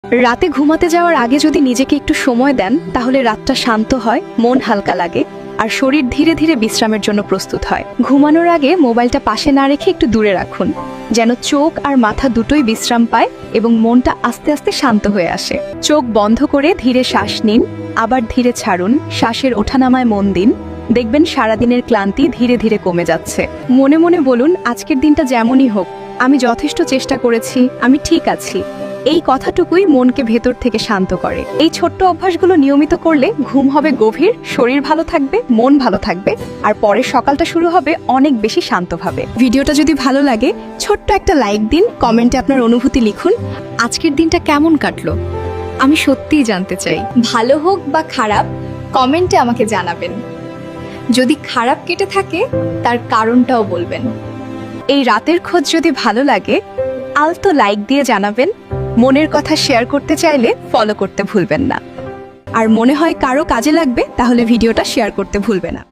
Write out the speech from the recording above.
রাতে ঘুমাতে যাওয়ার আগে যদি নিজেকে একটু সময় দেন তাহলে রাতটা শান্ত হয়, মন হালকা লাগে আর শরীর ধীরে ধীরে বিশ্রামের জন্য প্রস্তুত হয়। ঘুমানোর আগে মোবাইলটা পাশে না রেখে একটু দূরে রাখুন, যেন চোখ আর মাথা দুটোই বিশ্রাম পায় এবং মনটা আস্তে আস্তে শান্ত হয়ে আসে। চোখ বন্ধ করে ধীরে শ্বাস নিন, আবার ধীরে ছাড়ুন। শ্বাসের ওঠানামায় মন দিন, দেখবেন সারাদিনের ক্লান্তি ধীরে ধীরে কমে যাচ্ছে। মনে মনে বলুন, আজকের দিনটা যেমনই হোক আমি যথেষ্ট চেষ্টা করেছি, আমি ঠিক আছি। এই কথাটুকুই মনকে ভেতর থেকে শান্ত করে। এই ছোট্ট অভ্যাসগুলো নিয়মিত করলে ঘুম হবে গভীর, শরীর ভালো থাকবে, মন ভালো থাকবে আর পরের সকালটা শুরু হবে অনেক বেশি শান্তভাবে। ভিডিওটা যদি ভালো লাগে ছোট্ট একটা লাইক দিন, কমেন্টে আপনার অনুভূতি লিখুন। আজকের দিনটা কেমন কাটলো আমি সত্যিই জানতে চাই। ভালো হোক বা খারাপ কমেন্টে আমাকে জানাবেন। যদি খারাপ কেটে থাকে তার কারণটাও বলবেন। এই রাতের খোঁজ যদি ভালো লাগে আলতো লাইক দিয়ে জানাবেন। মনের কথা শেয়ার করতে চাইলে ফলো করতে ভুলবেন না। আর মনে হয় কারো কাজে লাগবে তাহলে ভিডিওটা শেয়ার করতে ভুলবে না।